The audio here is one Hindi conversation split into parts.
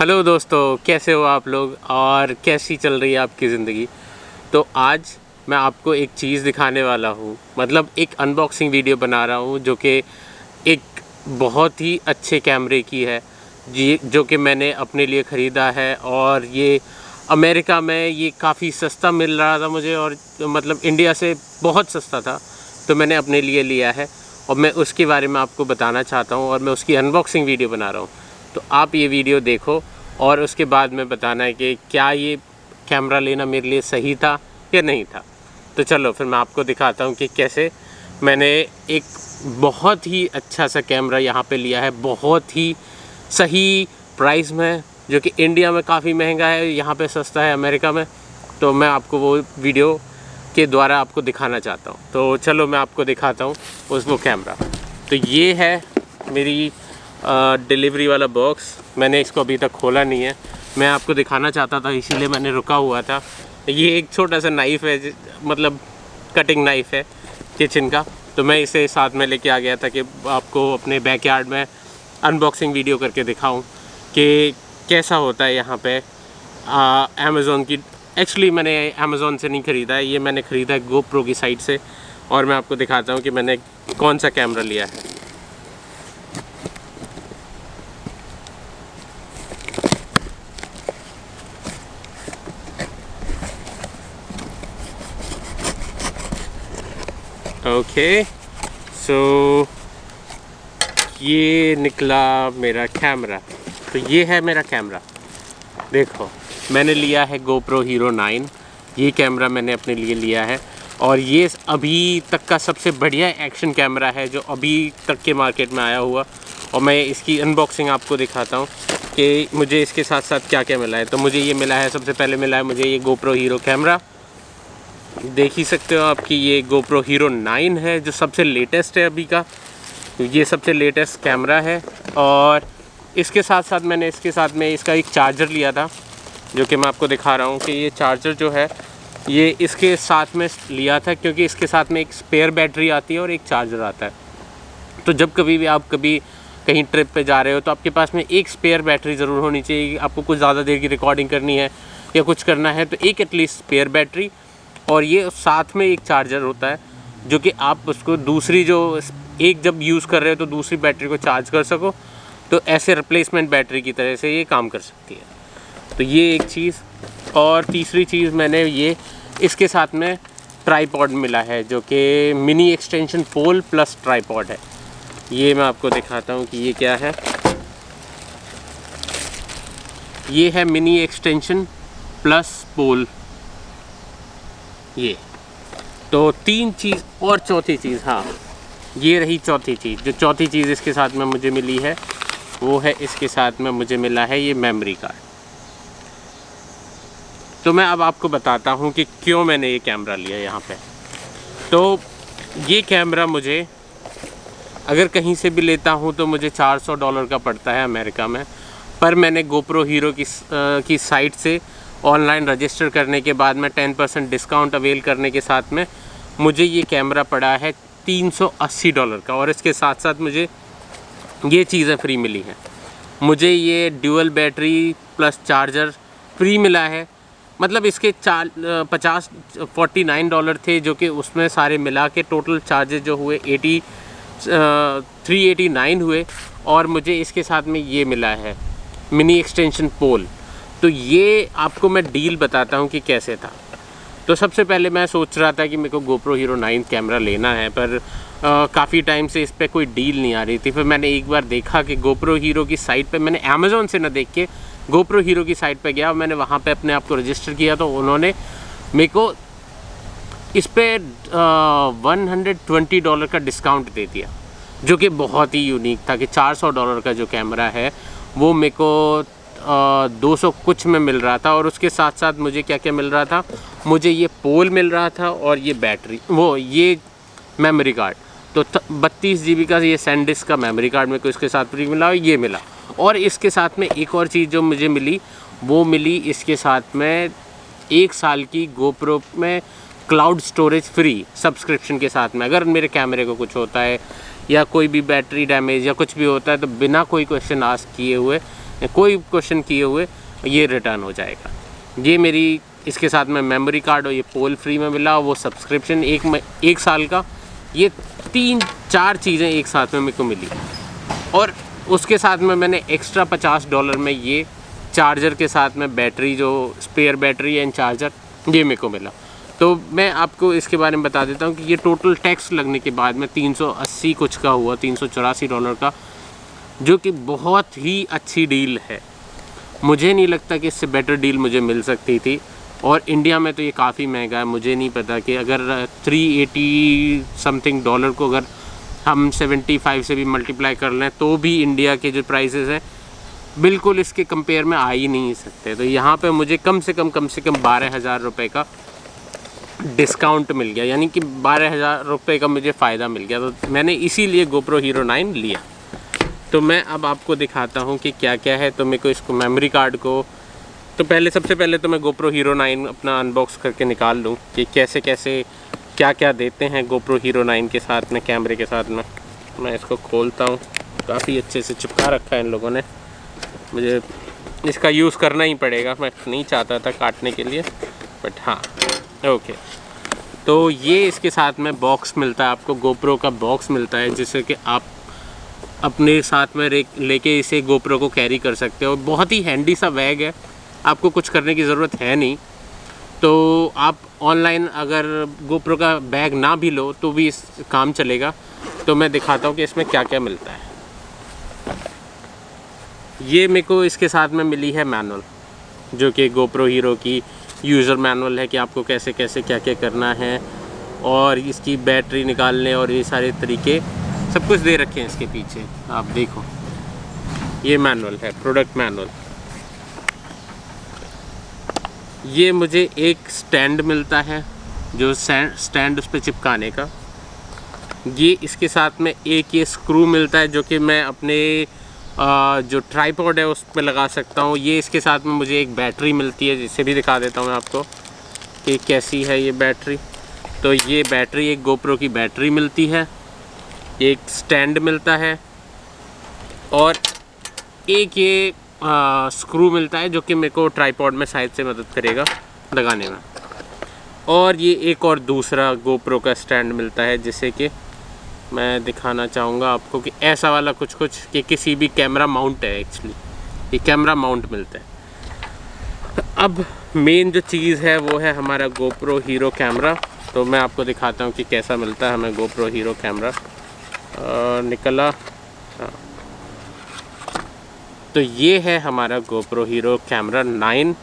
हेलो दोस्तों, कैसे हो आप लोग और कैसी चल रही है आपकी ज़िंदगी। तो आज मैं आपको एक चीज़ दिखाने वाला हूँ, मतलब एक अनबॉक्सिंग वीडियो बना रहा हूँ जो कि एक बहुत ही अच्छे कैमरे की है जी, जो कि मैंने अपने लिए ख़रीदा है। और ये अमेरिका में ये काफ़ी सस्ता मिल रहा था मुझे, और मतलब इंडिया से बहुत सस्ता था, तो मैंने अपने लिए लिया है और मैं उसके बारे में आपको बताना चाहता हूँ और मैं उसकी अनबॉक्सिंग वीडियो बना रहा हूँ। तो आप ये वीडियो देखो और उसके बाद में बताना है कि क्या ये कैमरा लेना मेरे लिए सही था या नहीं था। तो चलो फिर मैं आपको दिखाता हूँ कि कैसे मैंने एक बहुत ही अच्छा सा कैमरा यहाँ पे लिया है, बहुत ही सही प्राइस में, जो कि इंडिया में काफ़ी महंगा है, यहाँ पे सस्ता है अमेरिका में। तो मैं आपको वो वीडियो के द्वारा आपको दिखाना चाहता हूँ। तो चलो मैं आपको दिखाता हूँ वो कैमरा। तो ये है मेरी डिलीवरी वाला बॉक्स। मैंने इसको अभी तक खोला नहीं है, मैं आपको दिखाना चाहता था, इसीलिए मैंने रुका हुआ था। ये एक छोटा सा नाइफ़ है, मतलब कटिंग नाइफ़ है किचन का। तो मैं इसे साथ में लेके आ गया था कि आपको अपने बैकयार्ड में अनबॉक्सिंग वीडियो करके दिखाऊं कि कैसा होता है यहाँ पे अमेज़ॉन की। एक्चुअली मैंने अमेज़ॉन से नहीं ख़रीदा है, ये मैंने ख़रीदा है गोप्रो की साइट से। और मैं आपको दिखाता हूँ कि मैंने कौन सा कैमरा लिया है। ओके, सो ये निकला मेरा कैमरा। तो ये है मेरा कैमरा, देखो मैंने लिया है GoPro Hero 9। ये कैमरा मैंने अपने लिए लिया है और ये अभी तक का सबसे बढ़िया एक्शन कैमरा है जो अभी तक के मार्केट में आया हुआ। और मैं इसकी अनबॉक्सिंग आपको दिखाता हूँ कि मुझे इसके साथ साथ क्या क्या मिला है। तो मुझे ये मिला है, सबसे पहले मिला है मुझे ये GoPro Hero कैमरा। देख ही सकते हो आपकी ये GoPro Hero 9 है जो सबसे लेटेस्ट है अभी का। तो ये सबसे लेटेस्ट कैमरा है। और इसके साथ साथ मैंने इसके साथ में इसका एक चार्जर लिया था, जो कि मैं आपको दिखा रहा हूँ कि ये चार्जर जो है ये इसके साथ में लिया था, क्योंकि इसके साथ में एक स्पेयर बैटरी आती है और एक चार्जर आता है। तो जब कभी भी आप कहीं ट्रिप पे जा रहे हो तो आपके पास में एक स्पेयर बैटरी ज़रूर होनी चाहिए। आपको कुछ ज़्यादा देर की रिकॉर्डिंग करनी है या कुछ करना है तो एक एटलीस्ट स्पेयर बैटरी, और ये साथ में एक चार्जर होता है जो कि आप उसको दूसरी जो एक जब यूज़ कर रहे हो तो दूसरी बैटरी को चार्ज कर सको। तो ऐसे रिप्लेसमेंट बैटरी की तरह से ये काम कर सकती है। तो ये एक चीज़। और तीसरी चीज़ मैंने ये इसके साथ में ट्राइपॉड मिला है, जो कि मिनी एक्सटेंशन पोल प्लस ट्राइपॉड है। ये मैं आपको दिखाता हूँ कि ये क्या है। ये है मिनी एक्सटेंशन प्लस पोल। ये तो तीन चीज़। और चौथी चीज़, हाँ ये रही चौथी चीज़। जो चौथी चीज़ इसके साथ में मुझे मिली है वो है, इसके साथ में मुझे मिला है ये मेमोरी कार्ड। तो मैं अब आपको बताता हूँ कि क्यों मैंने ये कैमरा लिया यहाँ पे। तो ये कैमरा मुझे अगर कहीं से भी लेता हूँ तो मुझे $400 का पड़ता है अमेरिका में। पर मैंने GoPro Hero की साइट से ऑनलाइन रजिस्टर करने के बाद में 10% डिस्काउंट अवेल करने के साथ में मुझे ये कैमरा पड़ा है $380 का। और इसके साथ साथ मुझे ये चीज़ें फ्री मिली हैं। मुझे ये dual battery plus charger free मिला है। मतलब इसके 49 थे, जो कि उसमें सारे मिला के टोटल चार्जेस जो हुए 389 हुए। और मुझे इसके साथ में ये मिला है मिनी एक्सटेंशन पोल। तो ये आपको मैं डील बताता हूँ कि कैसे था। तो सबसे पहले मैं सोच रहा था कि मेरे को GoPro Hero 9 कैमरा लेना है, पर काफ़ी टाइम से इस पर कोई डील नहीं आ रही थी। फिर मैंने एक बार देखा कि GoPro Hero की साइट पे, मैंने अमेज़ॉन से ना देख के GoPro Hero की साइट पे गया, मैंने वहाँ पे अपने आप को रजिस्टर किया। तो उन्होंने मेरे को इस पर $120 का डिस्काउंट दे दिया, जो कि बहुत ही यूनिक था कि $400 का जो कैमरा है वो मेरे को 200 कुछ में मिल रहा था। और उसके साथ साथ मुझे क्या क्या मिल रहा था, मुझे ये पोल मिल रहा था और ये बैटरी, वो ये मेमोरी कार्ड। तो 32 GB का ये सैनडिस्क का मेमोरी कार्ड मेरे को इसके साथ फ्री मिला और ये मिला। और इसके साथ में एक और चीज़ जो मुझे मिली, वो मिली इसके साथ में 1 साल की GoPro में क्लाउड स्टोरेज फ्री सब्सक्रिप्शन के साथ में। अगर मेरे कैमरे को कुछ होता है या कोई भी बैटरी डैमेज या कुछ भी होता है तो बिना कोई क्वेश्चन आस्क किए हुए या कोई क्वेश्चन किए हुए ये रिटर्न हो जाएगा। ये मेरी इसके साथ में मेमोरी कार्ड और ये पोल फ्री में मिला, वो सब्सक्रिप्शन एक साल का, ये 3-4 चीज़ें एक साथ में मेरे को मिली। और उसके साथ में मैंने एक्स्ट्रा $50 में ये चार्जर के साथ में बैटरी, जो स्पेयर बैटरी एंड चार्जर, ये मेरे को मिला। तो मैं आपको इसके बारे में बता देता हूँ कि ये टोटल टैक्स लगने के बाद में 380 कुछ का हुआ, $384 का, जो कि बहुत ही अच्छी डील है। मुझे नहीं लगता कि इससे बेटर डील मुझे मिल सकती थी, और इंडिया में तो ये काफ़ी महंगा है। मुझे नहीं पता कि अगर 380 समथिंग डॉलर को अगर हम 75 से भी मल्टीप्लाई कर लें तो भी इंडिया के जो प्राइसेस हैं बिल्कुल इसके कंपेयर में आ ही नहीं सकते। तो यहाँ पे मुझे कम से कम 12,000 रुपये का डिस्काउंट मिल गया, यानी कि 12,000 रुपये का मुझे फ़ायदा मिल गया। तो मैंने इसीलिए GoPro Hero 9 लिया। तो मैं अब आपको दिखाता हूँ कि क्या क्या है। तो मेरे को इसको मेमोरी कार्ड को, तो सबसे पहले तो मैं GoPro Hero 9 अपना अनबॉक्स करके निकाल लूँ कि कैसे कैसे क्या क्या देते हैं GoPro Hero 9 के साथ में, कैमरे के साथ में। मैं इसको खोलता हूँ, काफ़ी अच्छे से चिपका रखा है इन लोगों ने, मुझे इसका यूज़ करना ही पड़ेगा, मैं नहीं चाहता था काटने के लिए, बट हाँ ओके। तो ये इसके साथ में बॉक्स मिलता है आपको, GoPro का बॉक्स मिलता है, जिससे कि आप अपने साथ में लेके इसे GoPro को कैरी कर सकते हो। बहुत ही हैंडी सा बैग है, आपको कुछ करने की ज़रूरत है नहीं। तो आप ऑनलाइन अगर GoPro का बैग ना भी लो तो भी इस काम चलेगा। तो मैं दिखाता हूँ कि इसमें क्या क्या मिलता है। ये मेरे को इसके साथ में मिली है मैनुअल, जो कि GoPro Hero की यूज़र मैनुअल है कि आपको कैसे कैसे क्या क्या करना है, और इसकी बैटरी निकालने और ये सारे तरीके सब कुछ दे रखे हैं इसके पीछे। आप देखो, ये मैनुअल है, प्रोडक्ट मैनुअल। ये मुझे एक स्टैंड मिलता है, जो स्टैंड उस पर चिपकाने का। ये इसके साथ में एक ये स्क्रू मिलता है, जो कि मैं अपने जो ट्राइपॉड है उस पर लगा सकता हूँ। ये इसके साथ में मुझे एक बैटरी मिलती है, जिसे भी दिखा देता हूँ मैं आपको कि कैसी है ये बैटरी। तो ये बैटरी, एक GoPro की बैटरी मिलती है, एक स्टैंड मिलता है, और एक ये स्क्रू मिलता है, जो कि मेरे को ट्राइपॉड में साइड से मदद करेगा लगाने में। और ये एक और दूसरा GoPro का स्टैंड मिलता है, जिसे कि मैं दिखाना चाहूँगा आपको कि ऐसा वाला कुछ कि किसी भी कैमरा माउंट है, एक्चुअली ये कैमरा माउंट मिलता है। अब मेन जो चीज़ है वो है हमारा GoPro Hero कैमरा। तो मैं आपको दिखाता हूँ कि कैसा मिलता है हमें GoPro Hero कैमरा। निकला, हाँ। तो ये है हमारा GoPro Hero कैमरा 9।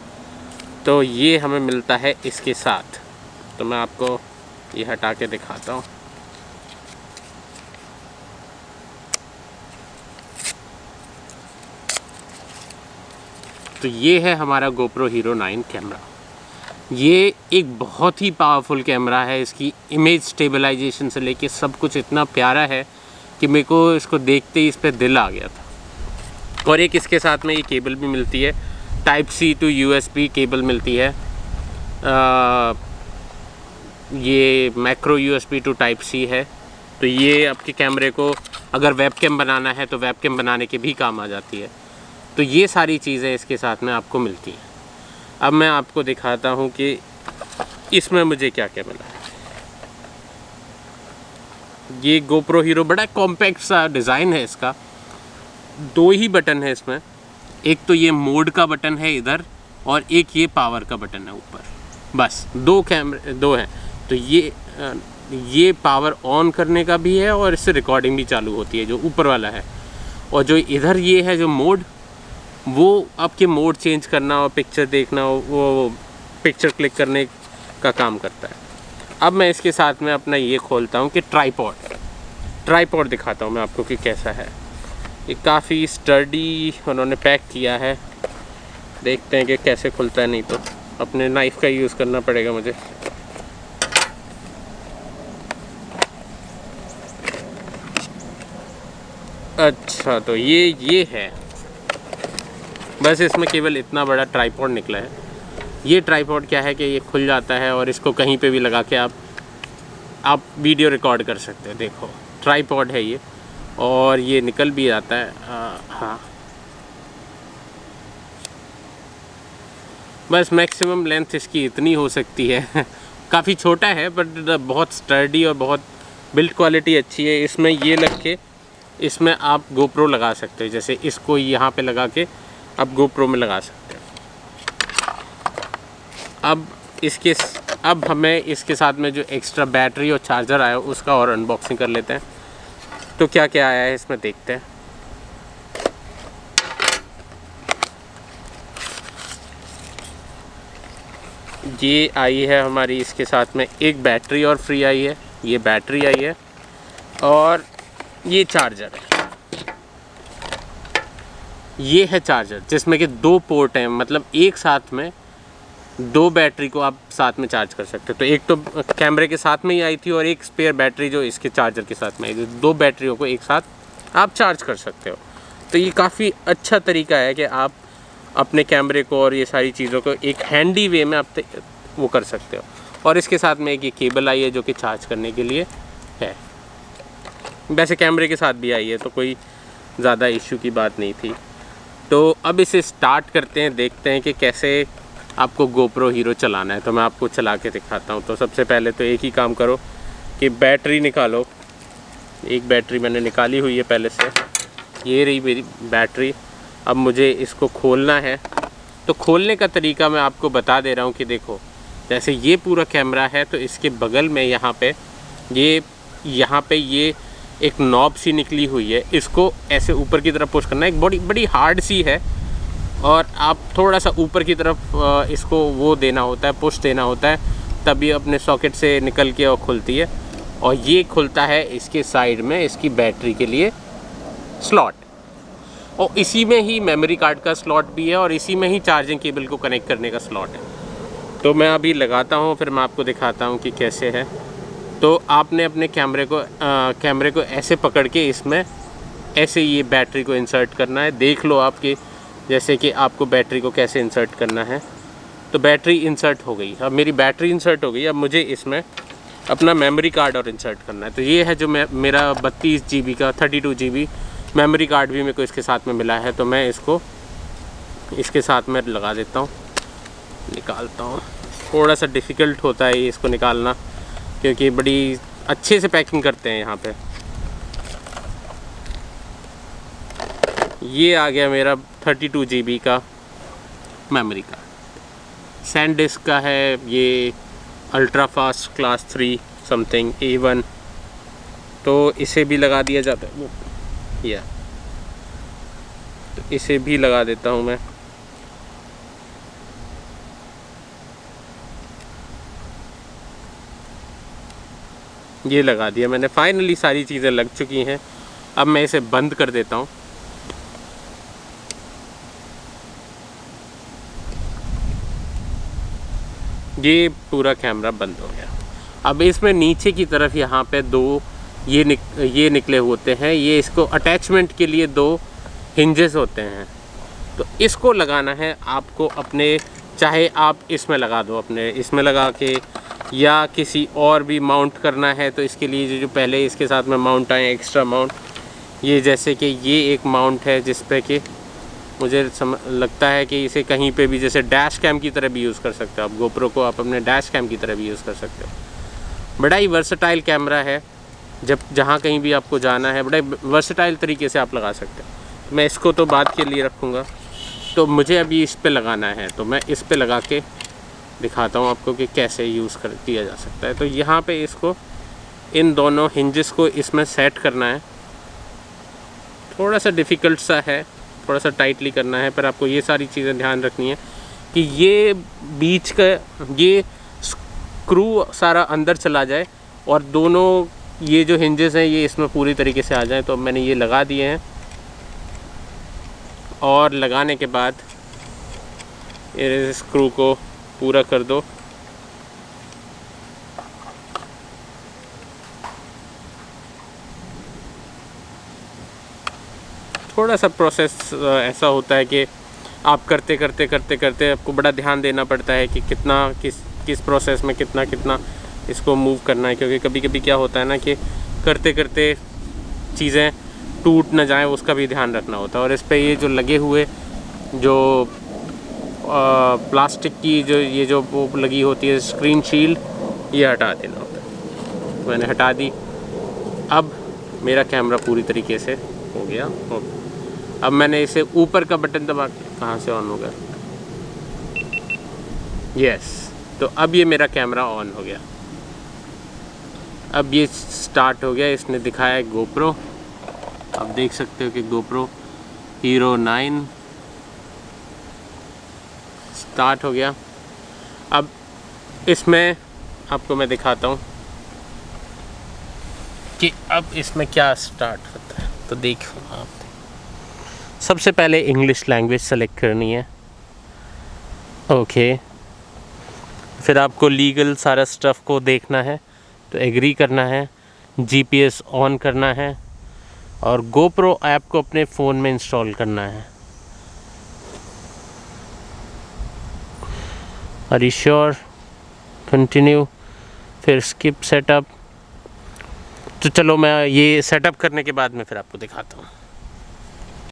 तो ये हमें मिलता है इसके साथ। तो मैं आपको ये हटा के दिखाता हूँ। तो ये है हमारा GoPro Hero 9 कैमरा। ये एक बहुत ही पावरफुल कैमरा है। इसकी इमेज स्टेबलाइजेशन से लेके सब कुछ इतना प्यारा है कि मेरे को इसको देखते ही इस पर दिल आ गया था। और एक इसके साथ में ये केबल भी मिलती है, Type-C to USB केबल मिलती है। ये मैक्रो USB to Type-C है। तो ये आपके कैमरे को अगर वेबकैम बनाना है तो वेबकैम बनाने के भी काम आ जाती है। तो ये सारी चीज़ें इसके साथ में आपको मिलती हैं। अब मैं आपको दिखाता हूँ कि इसमें मुझे क्या क्या मिला है। ये GoPro Hero बड़ा कॉम्पैक्ट सा डिज़ाइन है इसका। 2 ही बटन है इसमें, एक तो ये मोड का बटन है इधर, और एक ये पावर का बटन है ऊपर। बस 2 हैं। तो ये पावर ऑन करने का भी है, और इससे रिकॉर्डिंग भी चालू होती है, जो ऊपर वाला है। और जो इधर ये है जो मोड, वो आपके मोड चेंज करना और पिक्चर देखना, वो पिक्चर क्लिक करने का काम करता है। अब मैं इसके साथ में अपना ये खोलता हूँ कि ट्राइपॉड दिखाता हूँ मैं आपको कि कैसा है। ये काफ़ी स्टर्डी उन्होंने पैक किया है। देखते हैं कि कैसे खुलता है, नहीं तो अपने नाइफ़ का यूज़ करना पड़ेगा मुझे। अच्छा, तो ये है, बस इसमें केवल इतना बड़ा ट्राइपॉड निकला है। ये ट्राइपॉड क्या है कि ये खुल जाता है और इसको कहीं पे भी लगा के आप वीडियो रिकॉर्ड कर सकते हैं। देखो, ट्राइपॉड है ये, और ये निकल भी जाता है। हाँ, बस मैक्सिमम लेंथ इसकी इतनी हो सकती है। काफ़ी छोटा है बट बहुत स्टर्डी और बहुत बिल्ड क्वालिटी अच्छी है। इसमें ये लग के इसमें आप गोप्रो लगा सकते हो, जैसे इसको यहाँ पे लगा के आप गोप्रो में लगा सकते हो। अब हमें इसके साथ में जो एक्स्ट्रा बैटरी और चार्जर आया उसका और अनबॉक्सिंग कर लेते हैं। तो क्या क्या आया है इसमें देखते हैं। ये आई है हमारी इसके साथ में एक बैटरी और फ्री आई है। ये बैटरी आई है और ये चार्जर है। ये है चार्जर जिसमें कि 2 पोर्ट हैं, मतलब एक साथ में 2 बैटरी को आप साथ में चार्ज कर सकते हो। तो एक तो कैमरे के साथ में ही आई थी और एक स्पेयर बैटरी जो इसके चार्जर के साथ में आई थी। 2 बैटरियों को एक साथ आप चार्ज कर सकते हो। तो ये काफ़ी अच्छा तरीका है कि आप अपने कैमरे को और ये सारी चीज़ों को एक हैंडी वे में आप वो कर सकते हो। और इसके साथ में एक ये केबल आई है जो कि चार्ज करने के लिए है। वैसे कैमरे के साथ भी आई है तो कोई ज़्यादा इश्यू की बात नहीं थी। तो अब इसे स्टार्ट करते हैं, देखते हैं कि कैसे आपको गोप्रो हीरो चलाना है। तो मैं आपको चला के दिखाता हूँ। तो सबसे पहले तो एक ही काम करो कि बैटरी निकालो। एक बैटरी मैंने निकाली हुई है पहले से, ये रही मेरी बैटरी। अब मुझे इसको खोलना है। तो खोलने का तरीका मैं आपको बता दे रहा हूँ कि देखो, जैसे ये पूरा कैमरा है तो इसके बगल में यहाँ पे ये एक नॉब सी निकली हुई है। इसको ऐसे ऊपर की तरफ पुश करना है। एक बड़ी हार्ड सी है और आप थोड़ा सा ऊपर की तरफ इसको वो देना होता है, पुश देना होता है, तब ये अपने सॉकेट से निकल के और खुलती है। और ये खुलता है इसके साइड में इसकी बैटरी के लिए स्लॉट, और इसी में ही मेमोरी कार्ड का स्लॉट भी है और इसी में ही चार्जिंग केबल को कनेक्ट करने का स्लॉट है। तो मैं अभी लगाता हूँ, फिर मैं आपको दिखाता हूँ कि कैसे है। तो आपने अपने कैमरे को ऐसे पकड़ के इसमें ऐसे ये बैटरी को इंसर्ट करना है। देख लो आपके जैसे कि आपको बैटरी को कैसे इंसर्ट करना है। तो बैटरी इंसर्ट हो गई। अब मेरी बैटरी इंसर्ट हो गई। अब मुझे इसमें अपना मेमोरी कार्ड और इंसर्ट करना है। तो ये है जो मेरा 32 GB का 32 GB मेमोरी कार्ड भी मेरे को इसके साथ में मिला है। तो मैं इसको इसके साथ में लगा देता हूँ, निकालता हूँ। थोड़ा सा डिफ़िकल्ट होता है इसको निकालना क्योंकि बड़ी अच्छे से पैकिंग करते हैं यहाँ पे। ये आ गया मेरा 32 GB का मेमोरी कार्ड। सैनडिस्क का है ये, ultra fast class 3 something A1। तो इसे भी लगा दिया जाता है या तो इसे भी लगा देता हूँ मैं। ये लगा दिया मैंने। फाइनली सारी चीज़ें लग चुकी हैं। अब मैं इसे बंद कर देता हूँ। ये पूरा कैमरा बंद हो गया। अब इसमें नीचे की तरफ यहाँ पे 2 ये निकले होते हैं। ये इसको अटैचमेंट के लिए 2 हिंजेस होते हैं। तो इसको लगाना है आपको अपने, चाहे आप इसमें लगा दो अपने इसमें लगा के, या किसी और भी माउंट करना है तो इसके लिए जो पहले इसके साथ में माउंट आए एक्स्ट्रा माउंट, ये जैसे कि ये एक माउंट है जिस पे कि मुझे लगता है कि इसे कहीं पे भी जैसे डैश कैम की तरह भी यूज़ कर सकते हो आप। गोप्रो को आप अपने डैश कैम की तरह भी यूज़ कर सकते हो। बड़ा ही वर्सेटाइल कैमरा है। जहाँ कहीं भी आपको जाना है बड़ा वर्सेटाइल तरीके से आप लगा सकते हो। मैं इसको तो बाद के लिए रखूँगा। तो मुझे अभी इस पे लगाना है तो मैं इस पे लगा के दिखाता हूँ आपको कि कैसे यूज़ किया जा सकता है। तो यहाँ पे इसको इन दोनों हिंजेस को इसमें सेट करना है। थोड़ा सा डिफ़िकल्ट सा है, थोड़ा सा टाइटली करना है, पर आपको ये सारी चीज़ें ध्यान रखनी है कि ये बीच का ये स्क्रू सारा अंदर चला जाए और दोनों ये जो हिंजेस हैं ये इसमें पूरी तरीके से आ जाएं। तो मैंने ये लगा दिए हैं और लगाने के बाद इस स्क्रू को पूरा कर दो। थोड़ा सा प्रोसेस ऐसा होता है कि आप करते करते आपको बड़ा ध्यान देना पड़ता है कि किस प्रोसेस में कितना इसको मूव करना है। क्योंकि कभी कभी क्या होता है ना कि करते करते चीज़ें टूट न जाएं, उसका भी ध्यान रखना होता है। और इस पे ये जो लगे हुए जो प्लास्टिक की जो ये जो वो लगी होती है स्क्रीन शील्ड, ये हटा देना होता है। मैंने हटा दी। अब मेरा कैमरा पूरी तरीके से हो गया। अब मैंने इसे ऊपर का बटन दबा के, कहाँ से ऑन हो गया, यस, तो अब ये मेरा कैमरा ऑन हो गया। अब ये स्टार्ट हो गया। इसने दिखाया है GoPro, आप देख सकते हो कि GoPro Hero 9 स्टार्ट हो गया। अब इसमें आपको मैं दिखाता हूँ कि अब इसमें क्या स्टार्ट होता है। तो देखो आप, सबसे पहले इंग्लिश लैंग्वेज सेलेक्ट करनी है, ओके। फिर आपको लीगल सारा स्टफ़ को देखना है, तो एग्री करना है, GPS ऑन करना है और GoPro ऐप को अपने फ़ोन में इंस्टॉल करना है। आर यू श्योर, कंटिन्यू, फिर स्किप सेटअप। तो चलो मैं ये सेटअप करने के बाद में फिर आपको दिखाता हूँ।